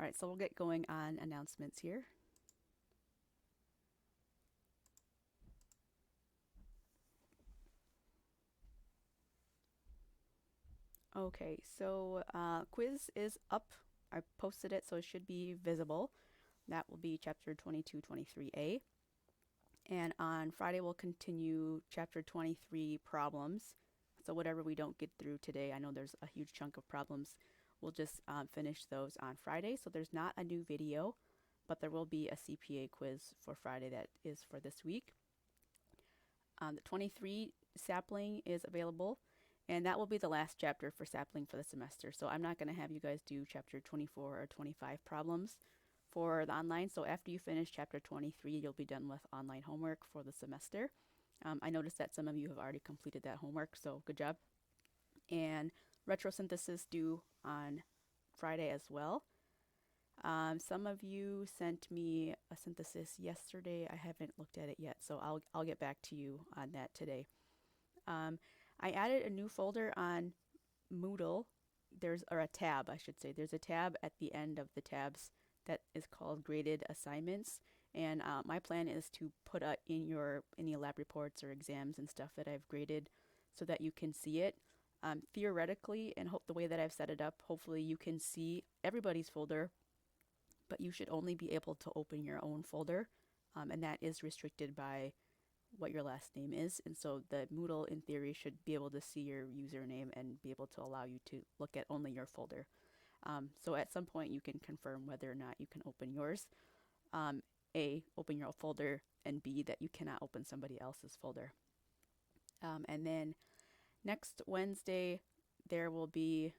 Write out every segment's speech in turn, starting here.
Alright, so we'll get going on announcements here. Okay, so quiz is up. I posted it, so it should be visible. That will be chapter 22-23A. And on Friday, we'll continue chapter 23 problems. So whatever we don't get through today, I know there's a huge chunk of problems. We'll just finish those on Friday. So there's not a new video, but there will be a CPA quiz for Friday that is for this week. The 23 sapling is available, and that will be the last chapter for sapling for the semester. So I'm not going to have you guys do chapter 24 or 25 problems for the online. So after you finish chapter 23, you'll be done with online homework for the semester. I noticed that some of you have already completed that homework, so good job. And retrosynthesis due on Friday as well. Some of you sent me a synthesis yesterday. I haven't looked at it yet, so I'll get back to you on that today. I added a new folder on Moodle. Or a tab, I should say. There's a tab at the end of the tabs that is called graded assignments, and my plan is to put in any lab reports or exams and stuff that I've graded so that you can see it. Theoretically, and the way that I've set it up, hopefully you can see everybody's folder, but you should only be able to open your own folder, and that is restricted by what your last name is. And so the Moodle, in theory, should be able to see your username and be able to allow you to look at only your folder. So at some point you can confirm whether or not you can open yours. A, open your folder, and B, that you cannot open somebody else's folder. And then next Wednesday there will be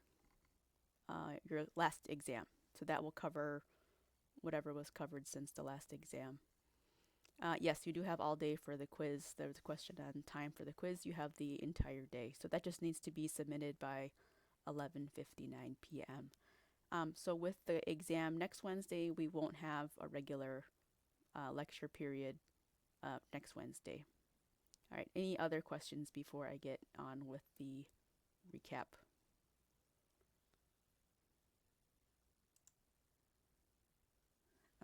your last exam. So that will cover whatever was covered since the last exam. Yes, you do have all day for the quiz. There was a question on time for the quiz. You have the entire day. So that just needs to be submitted by 11:59 p.m. So with the exam next Wednesday, we won't have a regular lecture period next Wednesday. All right, any other questions before I get on with the recap?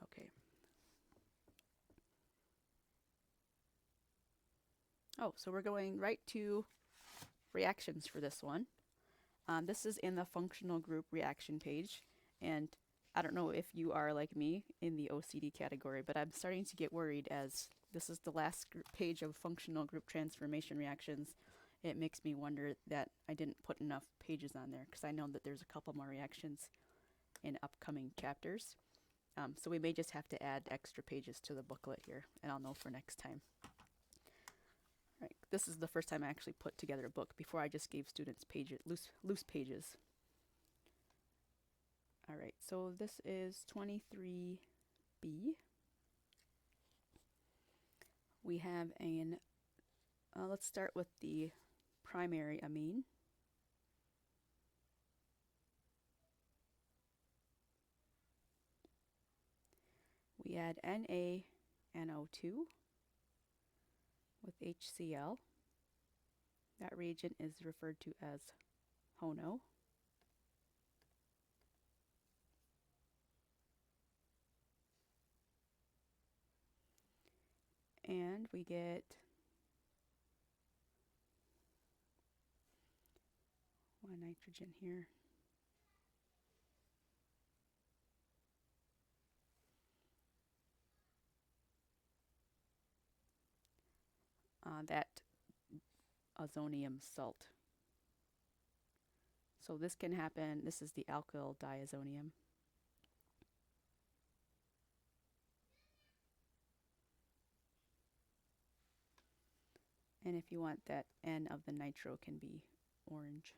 Okay. Oh, so we're going right to reactions for this one. This is in the functional group reaction page, and I don't know if you are like me in the OCD category, but I'm starting to get worried as this is the last page of functional group transformation reactions. It makes me wonder that I didn't put enough pages on there, because I know that there's a couple more reactions in upcoming chapters. So we may just have to add extra pages to the booklet here, and I'll know for next time. Right. This is the first time I actually put together a book. Before I just gave students loose pages. All right, so this is 23B. We have let's start with the primary amine. We add NaNO2 with HCl. That reagent is referred to as HONO. And we get one nitrogen here. That ozonium salt. So this can happen. This is the alkyl diazonium. And if you want that N of the nitro can be orange.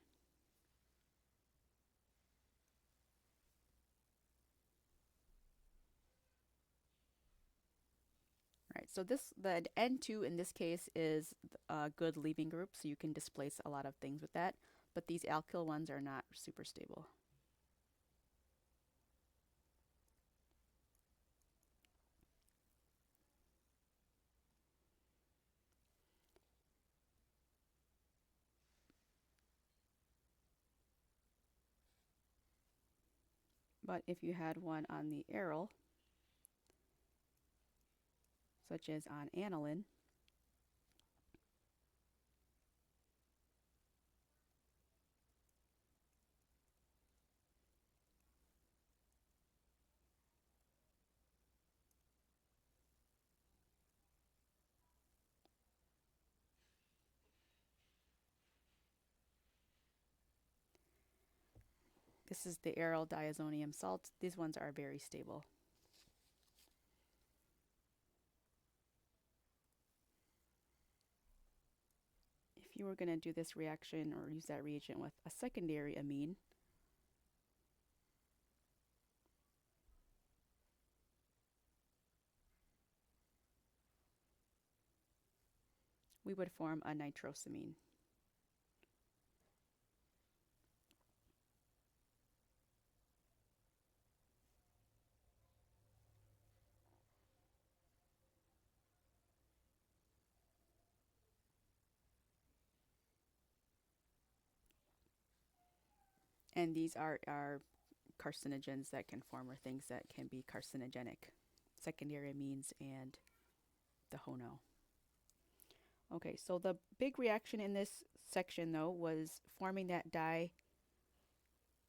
Right, so the N2 in this case is a good leaving group, so you can displace a lot of things with that, but these alkyl ones are not super stable. But if you had one on the aryl, such as on aniline, this is the aryl diazonium salt. These ones are very stable. If you were going to do this reaction or use that reagent with a secondary amine, we would form a nitrosamine. And these are carcinogens that can form, or things that can be carcinogenic, secondary amines and the HONO. Okay, so the big reaction in this section, though, was forming that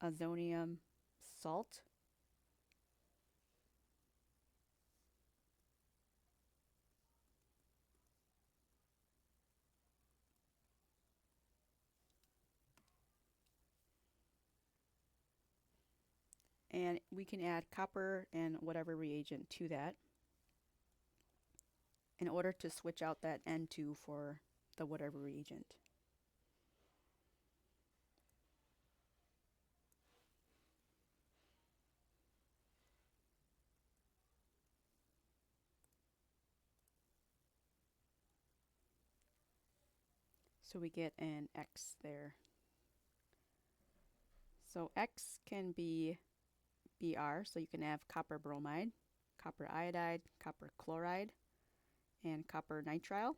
diazonium salt. And we can add copper and whatever reagent to that in order to switch out that N2 for the whatever reagent. So we get an X there. So X can be Br, so you can have copper bromide, copper iodide, copper chloride, and copper nitrile.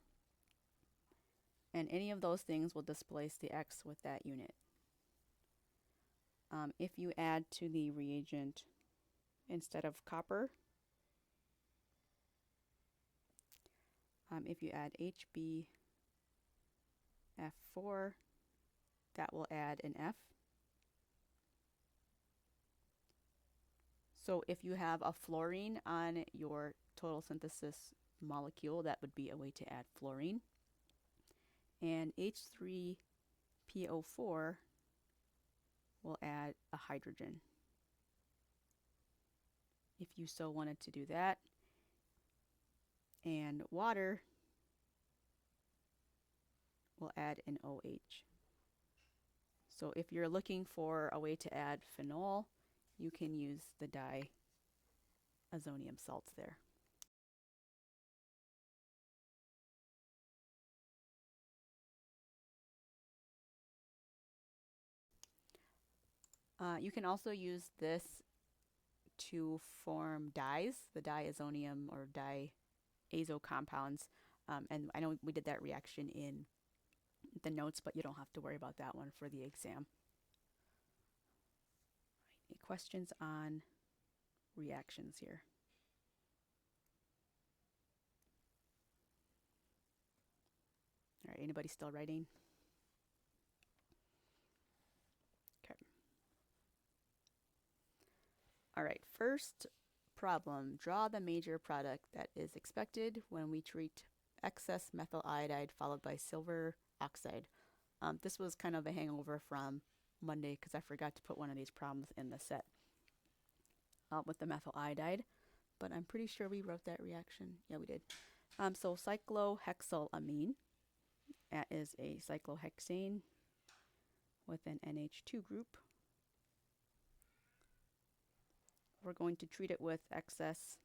And any of those things will displace the X with that unit. If you add to the reagent, instead of copper, if you add HbF4, that will add an F. So if you have a fluorine on your total synthesis molecule, that would be a way to add fluorine. And H3PO4 will add a hydrogen, if you so wanted to do that. And water will add an OH. So if you're looking for a way to add phenol, you can use the diazonium salts there. You can also use this to form dyes, the diazonium or diazo compounds. And I know we did that reaction in the notes, but you don't have to worry about that one for the exam. Any questions on reactions here? All right, anybody still writing? Okay. All right, first problem, draw the major product that is expected when we treat excess methyl iodide followed by silver oxide. This was kind of a hangover from Monday because I forgot to put one of these problems in the set with the methyl iodide, but I'm pretty sure we wrote that reaction. Yeah, we did. So cyclohexylamine, that is a cyclohexane with an NH2 group. We're going to treat it with excess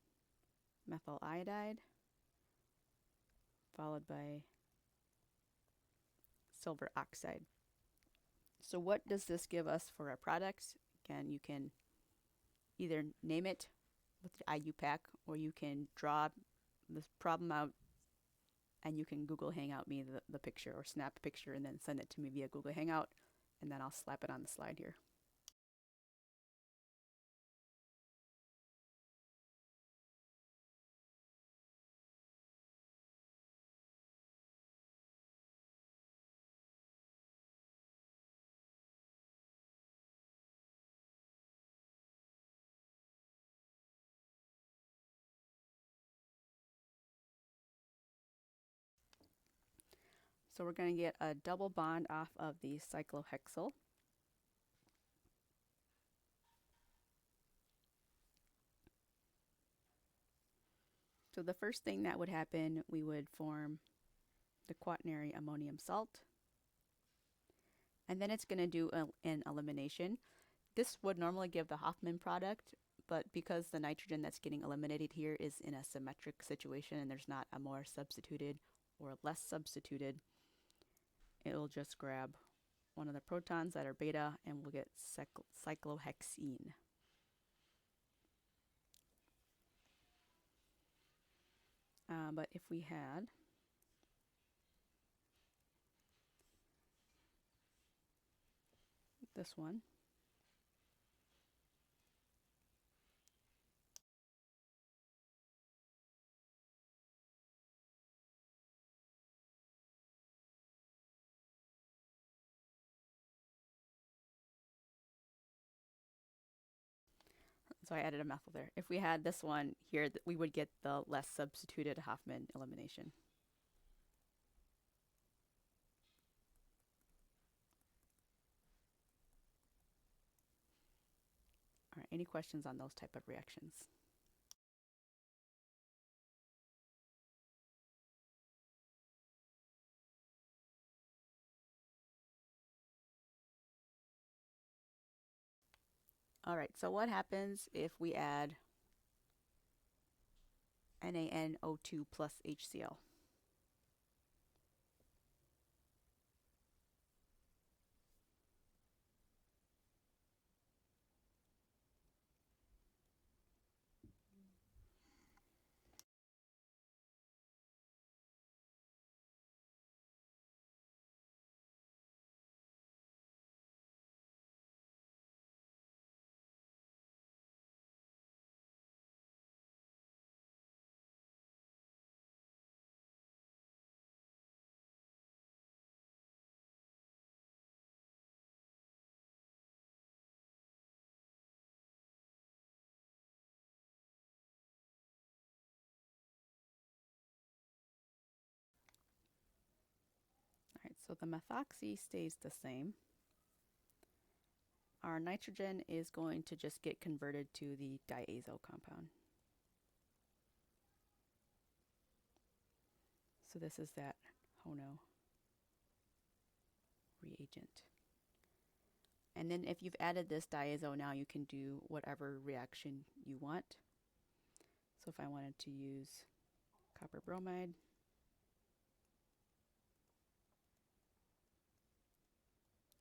methyl iodide followed by silver oxide. So what does this give us for our products? Again, you can either name it with the IUPAC, or you can draw this problem out and you can Google Hangout me the picture, or snap a picture and then send it to me via Google Hangout, and then I'll slap it on the slide here. So we're going to get a double bond off of the cyclohexyl. So the first thing that would happen, we would form the quaternary ammonium salt. And then it's going to do an elimination. This would normally give the Hofmann product, but because the nitrogen that's getting eliminated here is in a symmetric situation and there's not a more substituted or less substituted, it'll just grab one of the protons that are beta and we'll get cyclohexene. But if we had this one, so I added a methyl there. If we had this one here, we would get the less substituted Hofmann elimination. All right, any questions on those type of reactions? All right, so what happens if we add NaNO2 plus HCl? All right, so the methoxy stays the same. Our nitrogen is going to just get converted to the diazo compound. So this is that HONO reagent. And then if you've added this diazo now, you can do whatever reaction you want. So if I wanted to use copper bromide,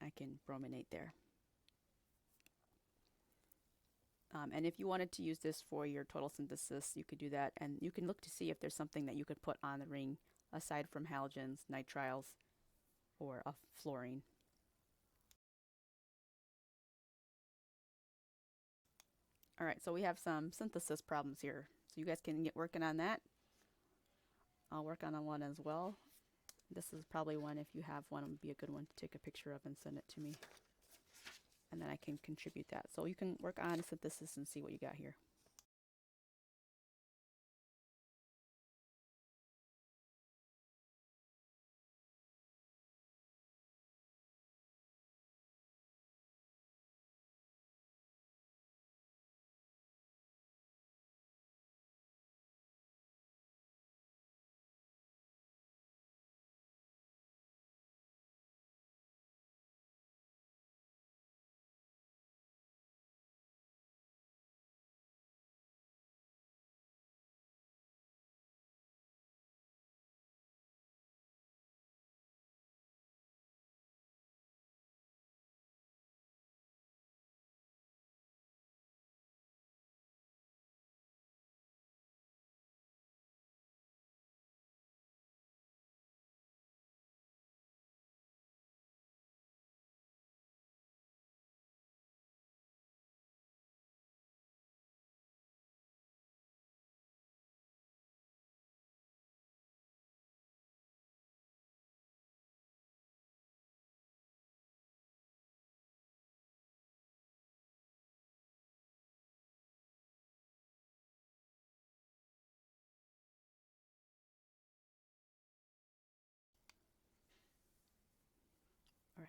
I can brominate there. And if you wanted to use this for your total synthesis, you could do that. And you can look to see if there's something that you could put on the ring aside from halogens, nitriles, or a fluorine. All right, so we have some synthesis problems here. So you guys can get working on that. I'll work on one as well. This is probably one, if you have one, it would be a good one to take a picture of and send it to me. And then I can contribute that. So you can work on synthesis and see what you got here.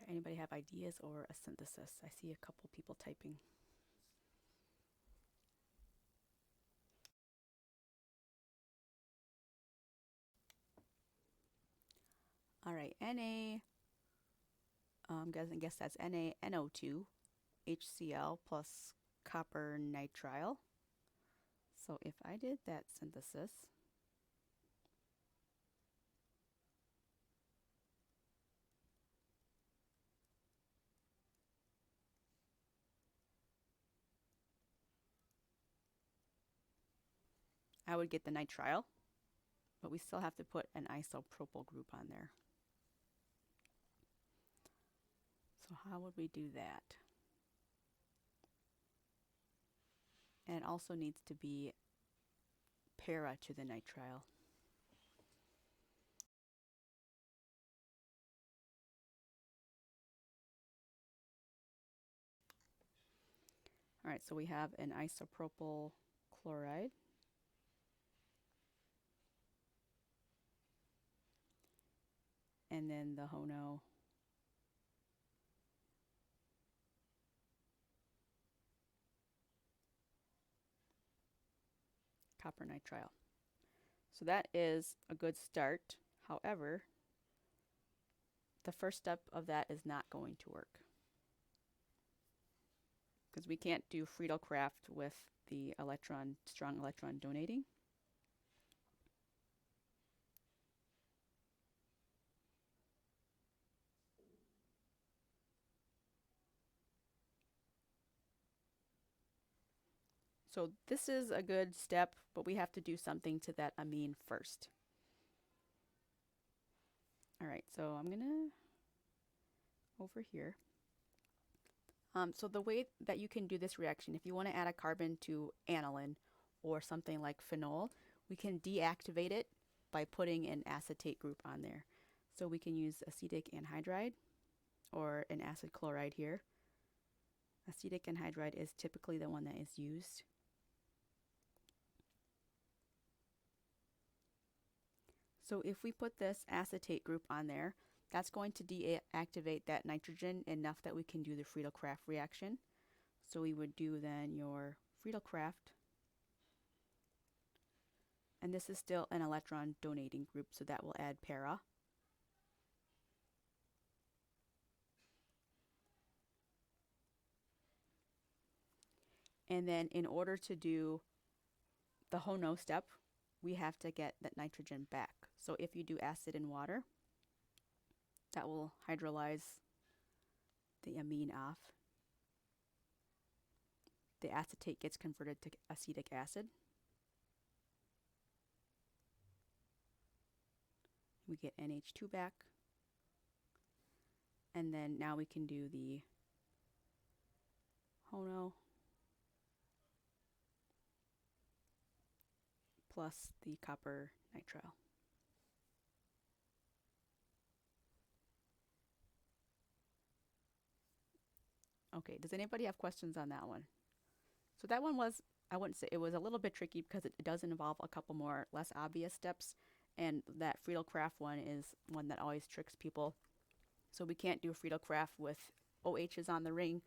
Anybody have ideas or a synthesis? I see a couple people typing. All right, Na, guess that's NaNO2, HCl plus copper nitrile. So if I did that synthesis, I would get the nitrile, but we still have to put an isopropyl group on there. So how would we do that? And it also needs to be para to the nitrile. All right, so we have an isopropyl chloride. And then the HONO copper nitrile. So that is a good start. However, the first step of that is not going to work, because we can't do Friedel-Crafts with the strong electron donating. So this is a good step, but we have to do something to that amine first. All right, so I'm gonna over here. So the way that you can do this reaction, if you want to add a carbon to aniline or something like phenol, we can deactivate it by putting an acetate group on there. So we can use acetic anhydride or an acid chloride here. Acetic anhydride is typically the one that is used. So if we put this acetate group on there, that's going to deactivate that nitrogen enough that we can do the Friedel-Crafts reaction. So we would do then your Friedel-Crafts, and this is still an electron donating group, so that will add para. And then in order to do the HONO step, we have to get that nitrogen back. So if you do acid and water, that will hydrolyze the amine off. The acetate gets converted to acetic acid. We get NH2 back. And then now we can do the HONO plus the copper nitrile. Okay, does anybody have questions on that one? So that one was, I wouldn't say, it was a little bit tricky because it does involve a couple more less obvious steps, and that Friedel-Crafts one is one that always tricks people. So we can't do Friedel-Crafts with OHs on the ring,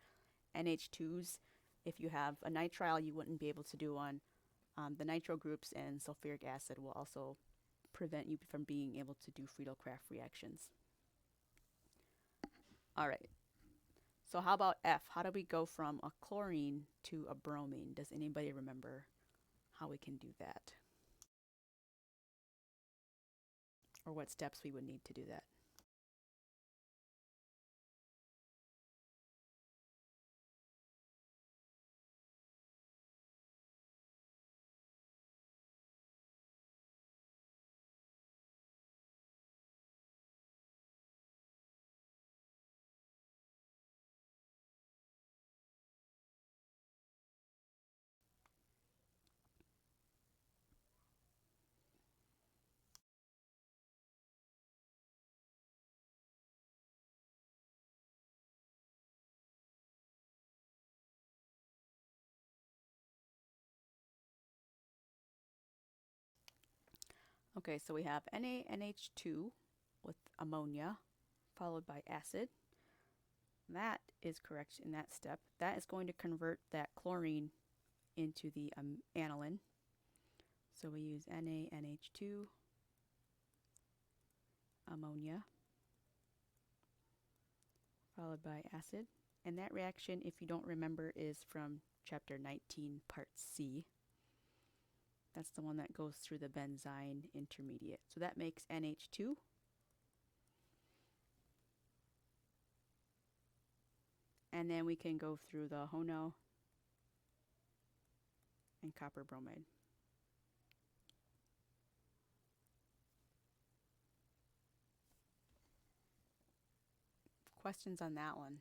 NH2s. If you have a nitrile, you wouldn't be able to do one. The nitro groups and sulfuric acid will also prevent you from being able to do Friedel-Crafts reactions. All right. So how about F? How do we go from a chlorine to a bromine? Does anybody remember how we can do that? Or what steps we would need to do that? Okay, so we have NaNH2 with ammonia followed by acid. that is correct in that step. That is going to convert that chlorine into the aniline. So we use NaNH2, ammonia, followed by acid. And that reaction, if you don't remember, is from chapter 19, part C. That's the one that goes through the benzyne intermediate. So that makes NH2. And then we can go through the HONO and copper bromide. Questions on that one?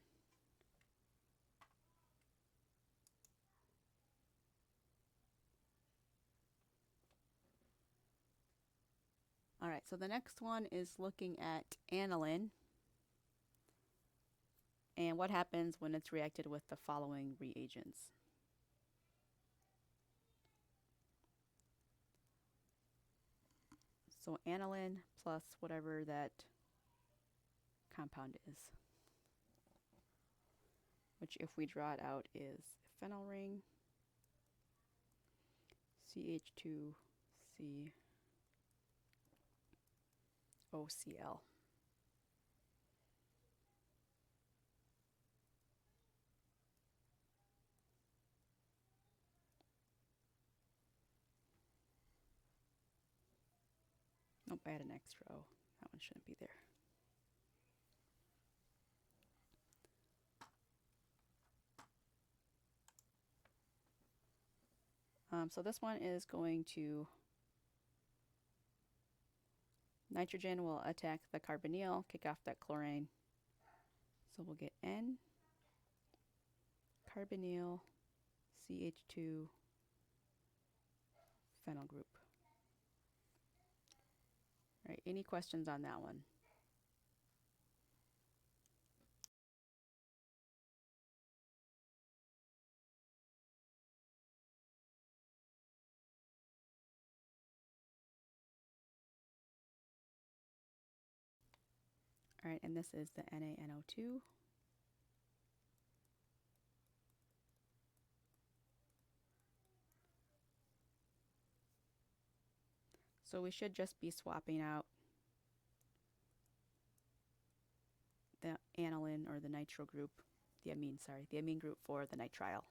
All right, so the next one is looking at aniline and what happens when it's reacted with the following reagents. So aniline plus whatever that compound is, which if we draw it out is phenyl ring, CH2C, OCl. Nope, I had an extra O. That one shouldn't be there. So this one is going to, nitrogen will attack the carbonyl, kick off that chlorine. So we'll get N, carbonyl, CH2, phenyl group. All right, any questions on that one? All right, and this is the NaNO2. So we should just be swapping out the aniline or the nitro group, the amine group for the nitrile.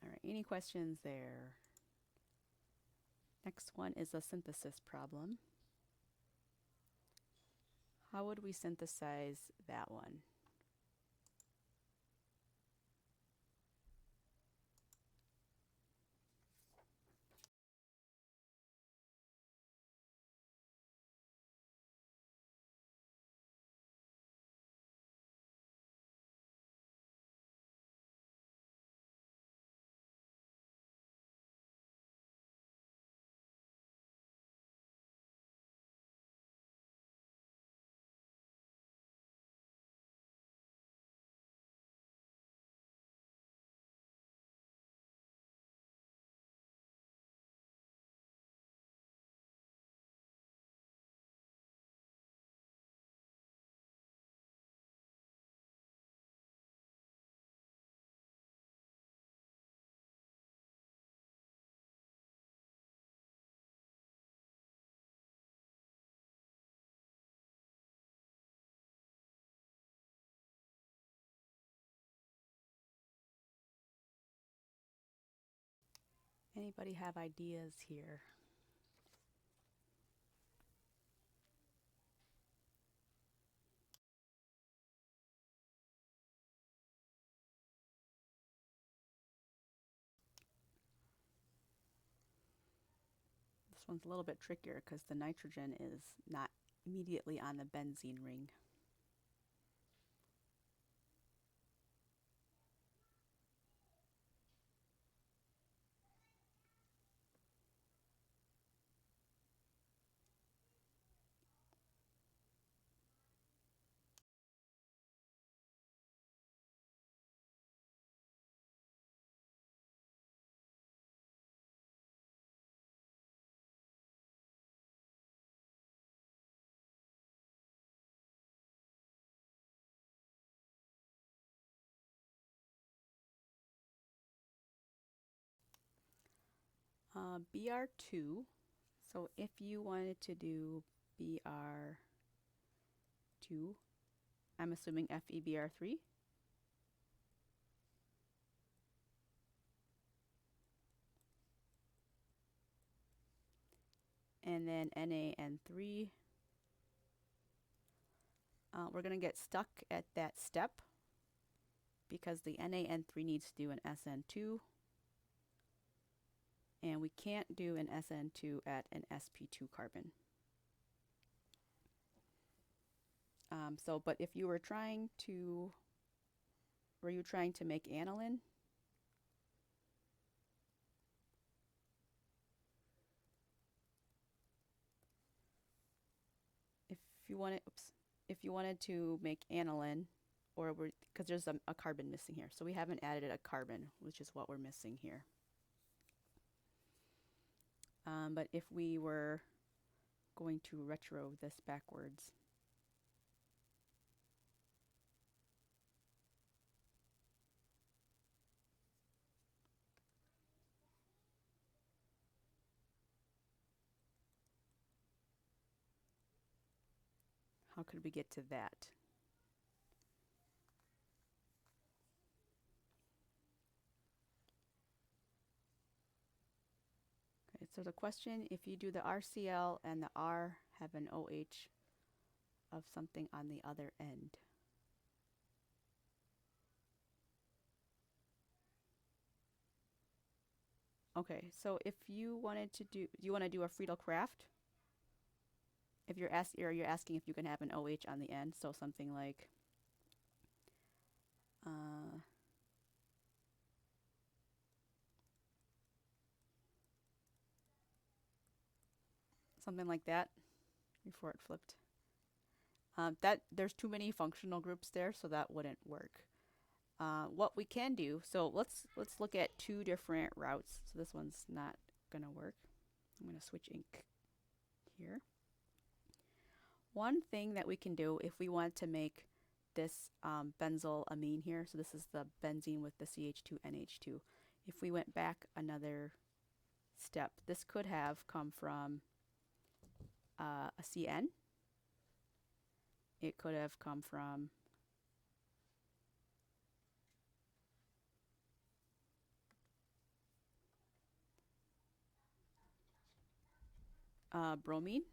All right, any questions there? Next one is a synthesis problem. How would we synthesize that one? Anybody have ideas here? This one's a little bit trickier because the nitrogen is not immediately on the benzene ring. BR2. So if you wanted to do BR2, I'm assuming FeBr3. And then NaN3. We're going to get stuck at that step because the NaN3 needs to do an SN2. And we can't do an SN2 at an sp2 carbon. But if you were trying to, were you trying to make aniline? If you wanted to make aniline, or because there's a carbon missing here, so we haven't added a carbon, which is what we're missing here. But if we were going to retro this backwards, how could we get to that? Okay, so the question, if you do the RCl and the R have an OH of something on the other end. Okay, so if you wanted to do you want to do a Friedel-Crafts? If you're asking if you can have an OH on the end, so something like something like that before it flipped. That there's too many functional groups there, so that wouldn't work. What we can do, so let's look at two different routes. So this one's not gonna work. I'm gonna switch ink here. One thing that we can do if we want to make this benzyl amine here, so this is the benzene with the CH2NH2. If we went back another step, this could have come from a CN. It could have come from bromine.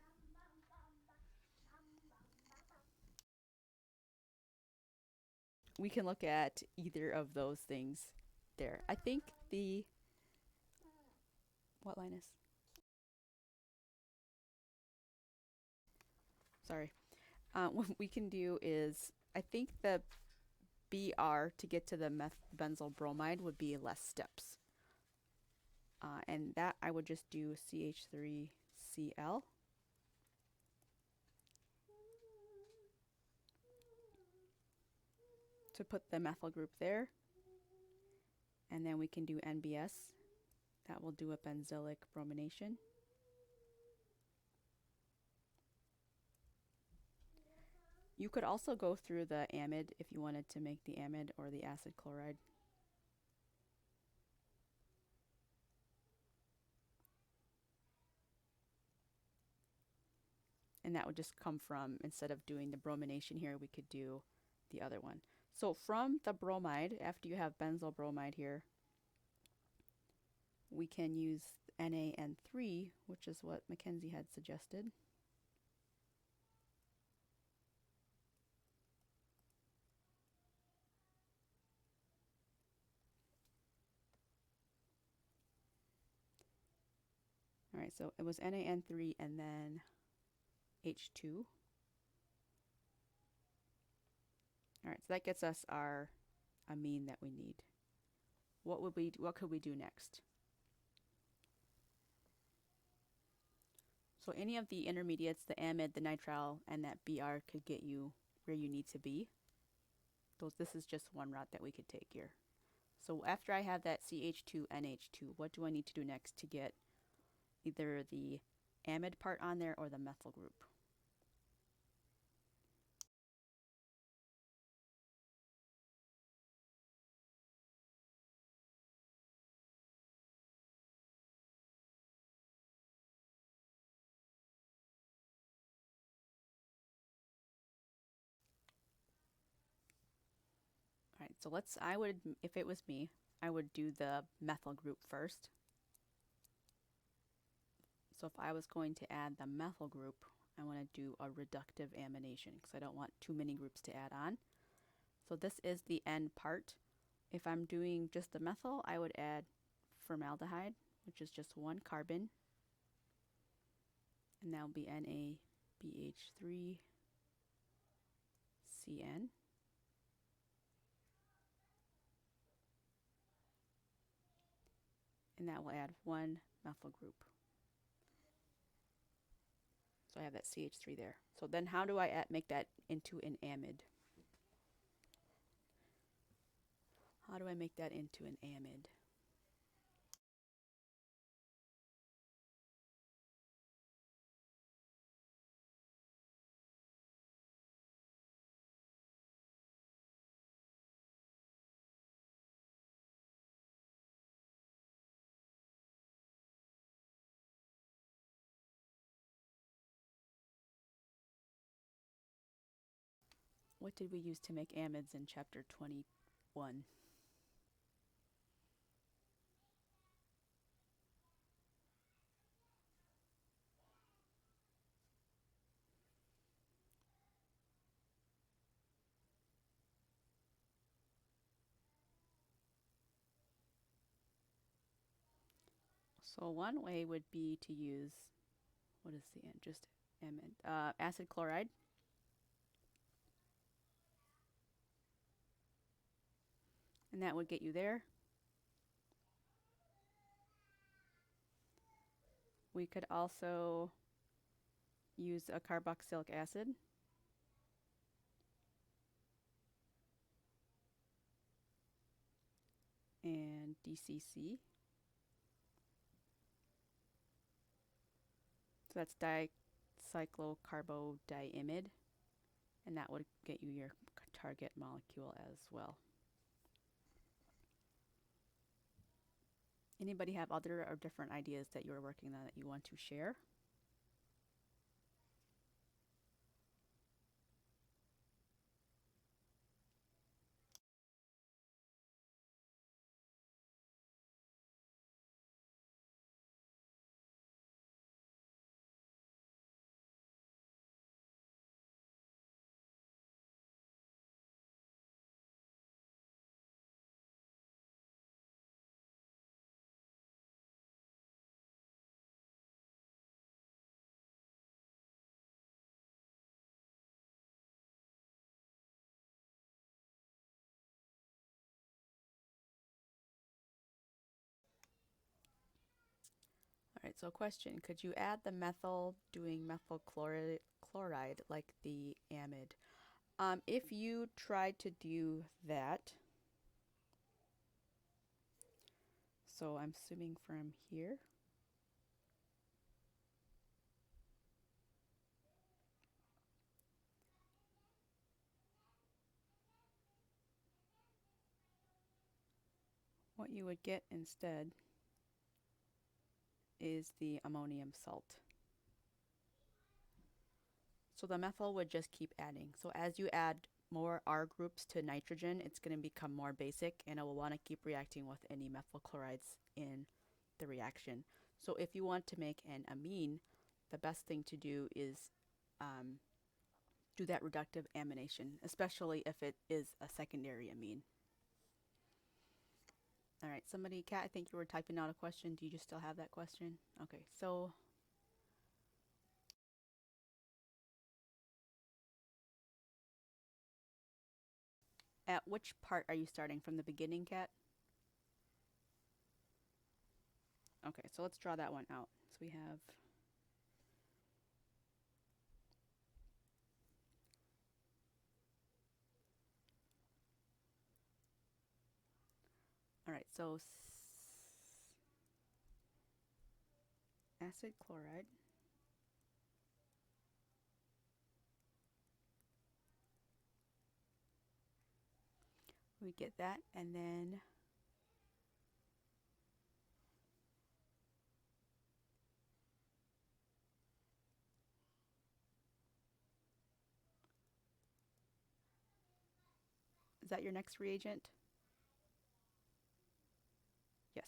We can look at either of those things there. I think what, Linus? Sorry. What we can do is, I think the Br to get to the benzyl bromide would be less steps. And that I would just do CH3Cl. To put the methyl group there. And then we can do NBS. That will do a benzylic bromination. You could also go through the amide if you wanted to make the amide or the acid chloride. And that would just come from, instead of doing the bromination here, we could do the other one. So from the bromide, after you have benzyl bromide here, we can use NaN3, which is what Mackenzie had suggested. All right, so it was NaN3 and then H2. All right, so that gets us our amine that we need. What could we do next? So any of the intermediates, the amide, the nitrile, and that Br could get you where you need to be. This is just one route that we could take here. So after I have that CH2NH2, what do I need to do next to get either the amide part on there or the methyl group? So if it was me, I would do the methyl group first. So if I was going to add the methyl group, I want to do a reductive amination because I don't want too many groups to add on. So this is the end part. If I'm doing just the methyl, I would add formaldehyde, which is just one carbon, and that will be NaBH3CN. And that will add one methyl group. So I have that CH3 there. So then how do I make that into an amide? How do I make that into an amide? What did we use to make amides in chapter 21? So one way would be to use, what is the end? Just amide, acid chloride. And that would get you there. We could also use a carboxylic acid. And DCC. So that's dicyclocarbodiimide. And that would get you your target molecule as well. Anybody have other or different ideas that you're working on that you want to share? All right, so question, could you add the methyl doing methyl chloride like the amide? If you tried to do that, so I'm assuming from here, what you would get instead is the ammonium salt. So the methyl would just keep adding. So as you add more R groups to nitrogen, it's going to become more basic and it will want to keep reacting with any methyl chlorides in the reaction. So if you want to make an amine, the best thing to do is do that reductive amination, especially if it is a secondary amine. All right, somebody, Kat, I think you were typing out a question. Do you still have that question? Okay, so at which part are you starting? From the beginning, Kat? Okay, so let's draw that one out. So we have all right, so acid chloride. We get that, and then Is that your next reagent? Yes.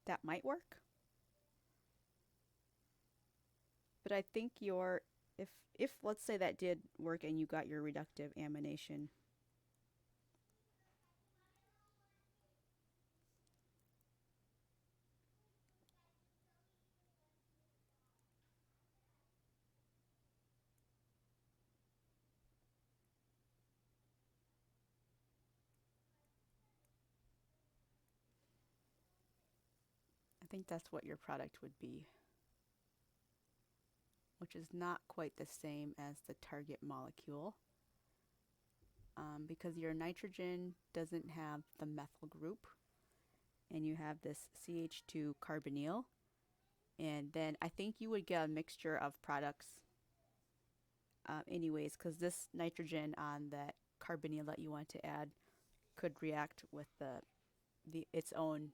That might work. But I think if let's say that did work and you got your reductive amination, I think that's what your product would be, which is not quite the same as the target molecule, because your nitrogen doesn't have the methyl group, and you have this CH2 carbonyl, and then I think you would get a mixture of products anyways, because this nitrogen on that carbonyl that you want to add could react with its own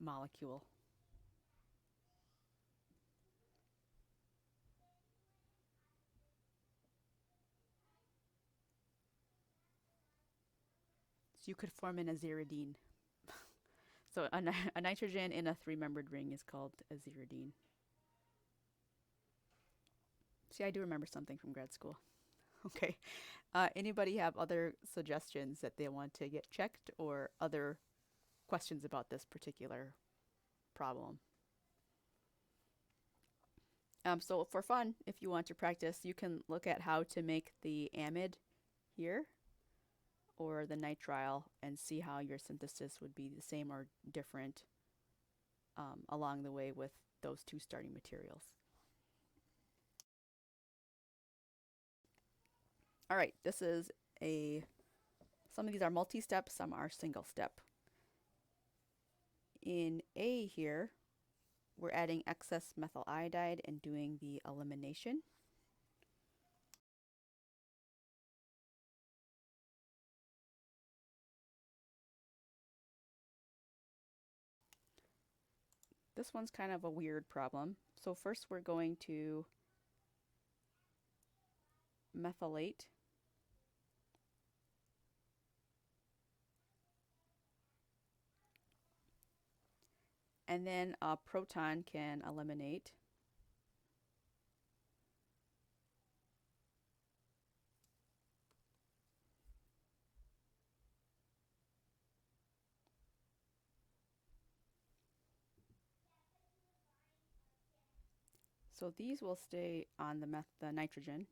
molecule. So you could form an aziridine. So a nitrogen in a three-membered ring is called aziridine. See, I do remember something from grad school. Okay. Anybody have other suggestions that they want to get checked or other questions about this particular problem? So for fun, if you want to practice, you can look at how to make the amide here or the nitrile and see how your synthesis would be the same or different along the way with those two starting materials. All right, some of these are multi-step, some are single step. In A here, we're adding excess methyl iodide and doing the elimination. This one's kind of a weird problem. So first we're going to methylate and then a proton can eliminate. So these will stay on the nitrogen.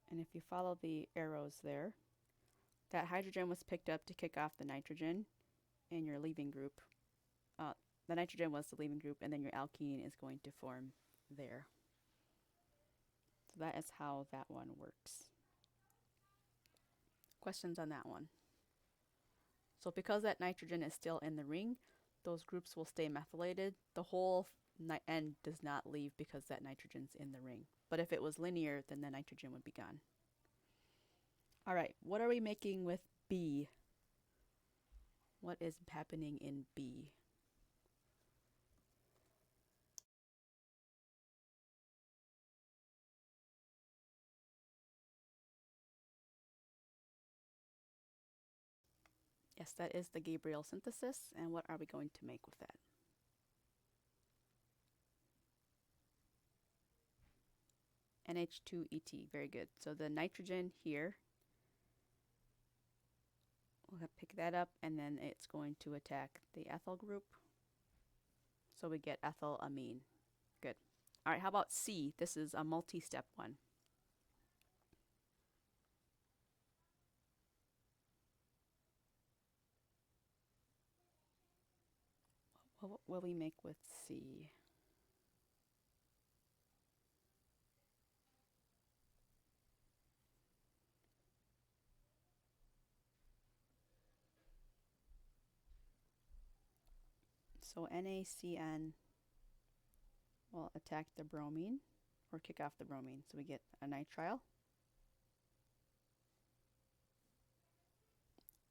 And if you follow the arrows there, that hydrogen was picked up to kick off the nitrogen and your leaving group. The nitrogen was the leaving group, and then your alkene is going to form there. So that is how that one works. Questions on that one? So because that nitrogen is still in the ring, those groups will stay methylated. The whole end does not leave because that nitrogen's in the ring. But if it was linear, then the nitrogen would be gone. All right, what are we making with B? What is happening in B? Yes, that is the Gabriel synthesis. And what are we going to make with that? NH2ET, very good. So the nitrogen here, we'll pick that up, and then it's going to attack the ethyl group. So we get ethylamine. Good. All right, how about C? This is a multi-step one. What will we make with C? So NaCN will attack the bromine or kick off the bromine. So we get a nitrile.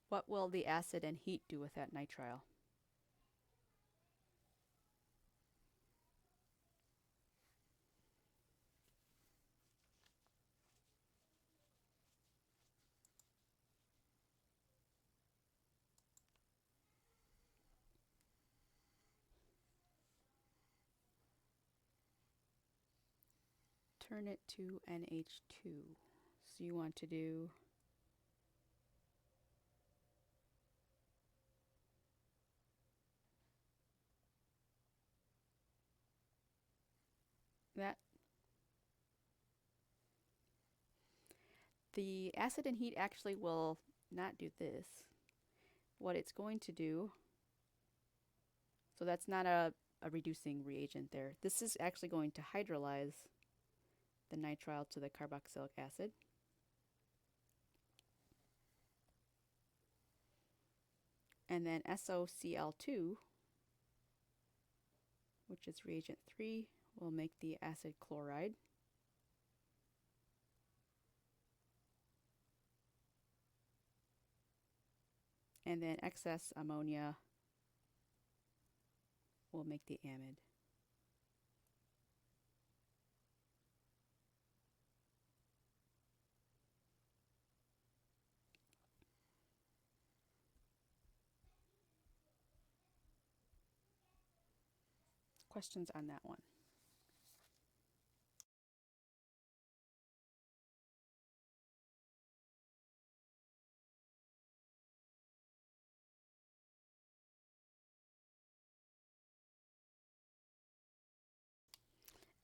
What will the acid and heat do with that nitrile? turn it to NH2. So you want to do that. The acid and heat actually will not do this. What it's going to do, so that's not a reducing reagent there. This is actually going to hydrolyze the nitrile to the carboxylic acid. And then SOCl2, which is reagent 3, will make the acid chloride. And then excess ammonia will make the amide. Questions on that one?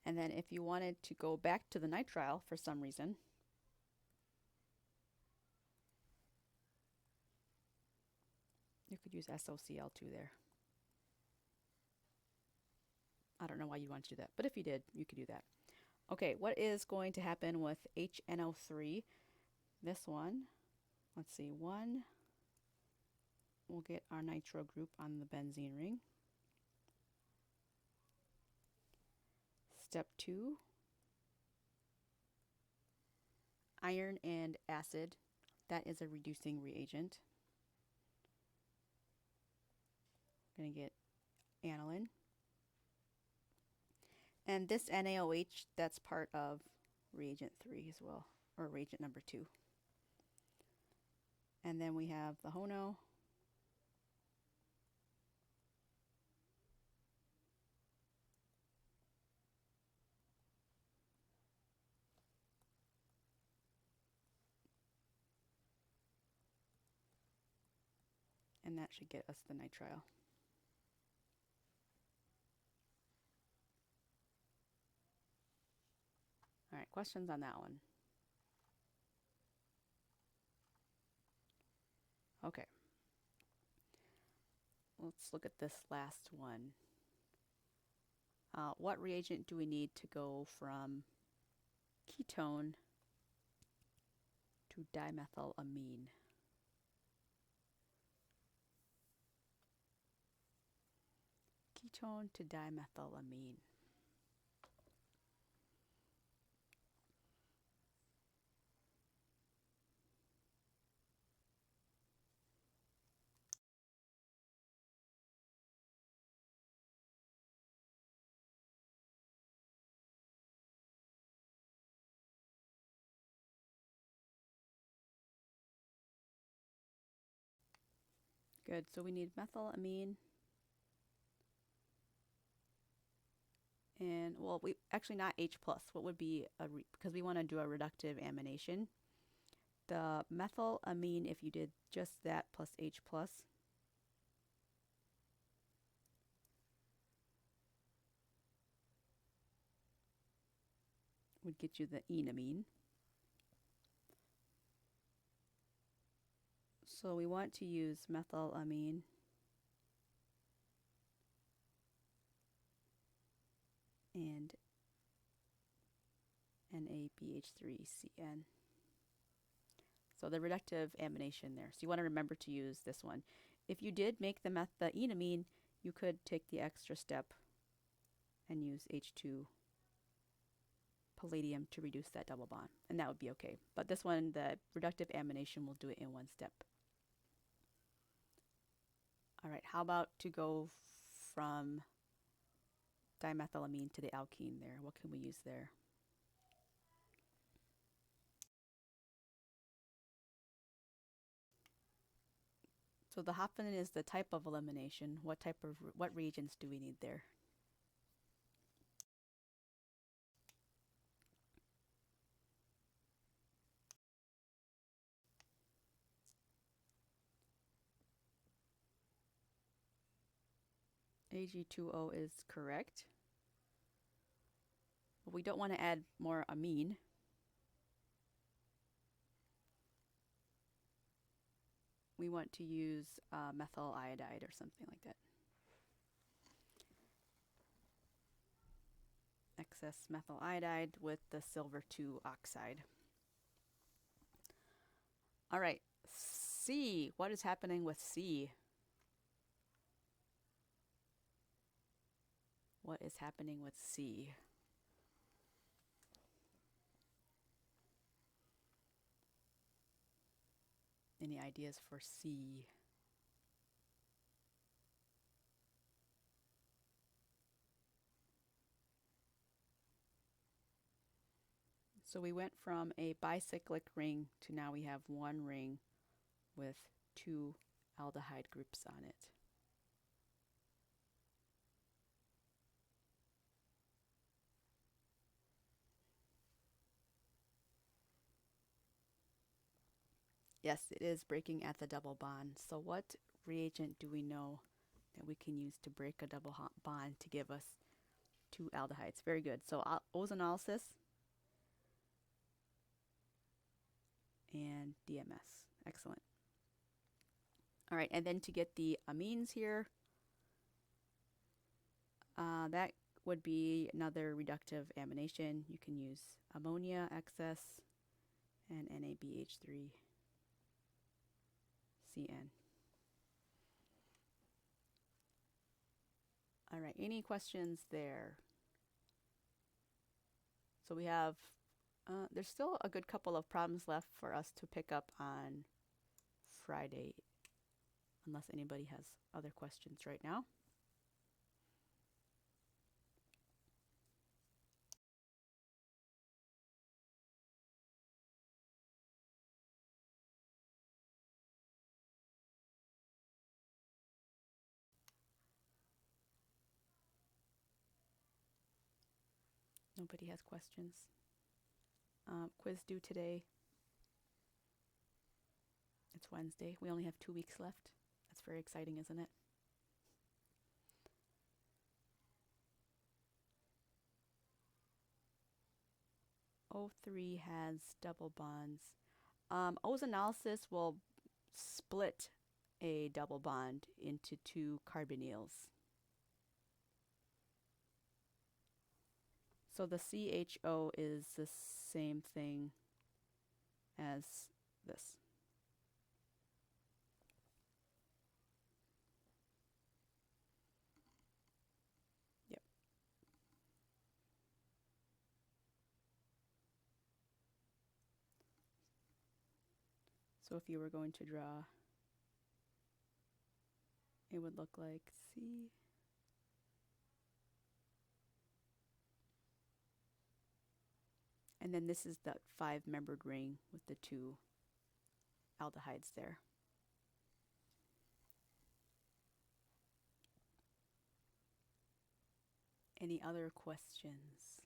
And then if you wanted to go back to the nitrile for some reason, you could use SOCl2 there. I don't know why you want to do that, but if you did, you could do that. Okay, what is going to happen with HNO3? This one, let's see, 1, we'll get our nitro group on the benzene ring. Step 2, iron and acid. That is a reducing reagent. We're going to get aniline. And this NaOH, that's part of reagent 3 as well, or reagent number 2. And then we have the HONO. And that should get us the nitrile. All right, questions on that one? Okay. Let's look at this last one. What reagent do we need to go from ketone to dimethylamine? Ketone to dimethylamine. Good, so we need methylamine. And, well, we actually not H+. What would be, because we want to do a reductive amination. The methylamine, if you did just that plus H+, would get you the enamine. So we want to use methylamine and NaBH3CN. So the reductive amination there. So you want to remember to use this one. If you did make the enamine, you could take the extra step and use H2 palladium to reduce that double bond, and that would be okay. But this one, the reductive amination, will do it in one step. All right, how about to go from dimethylamine to the alkene there? What can we use there? So the Hopfen is the type of elimination. What reagents do we need there? Ag2O is correct. But we don't want to add more amine. We want to use methyl iodide or something like that. Excess methyl iodide with the silver 2 oxide. All right, C. What is happening with C? What is happening with C? Any ideas for C? So we went from a bicyclic ring to now we have one ring with 2 aldehyde groups on it. Yes, it is breaking at the double bond. So what reagent do we know that we can use to break a double bond to give us 2 aldehydes? Very good. So ozonolysis and DMS. Excellent. All right, and then to get the amines here, that would be another reductive amination. You can use ammonia excess and NABH3CN. All right, any questions there? So we have, there's still a good couple of problems left for us to pick up on Friday, unless anybody has other questions right now. Nobody has questions. Quiz due today. It's Wednesday. We only have 2 weeks left. That's very exciting, isn't it? O3 has double bonds. Ozonolysis will split a double bond into 2 carbonyls. So the CHO is the same thing as this. Yep. So if you were going to draw, it would look like C. And then this is the 5-membered ring with the 2 aldehydes there. Any other questions?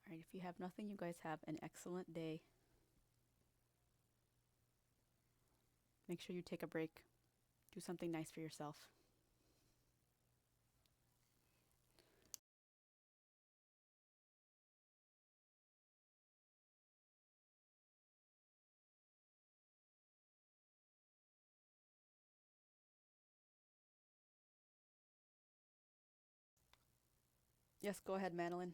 All right, if you have nothing, you guys have an excellent day. Make sure you take a break. Do something nice for yourself. Yes, go ahead, Madeline.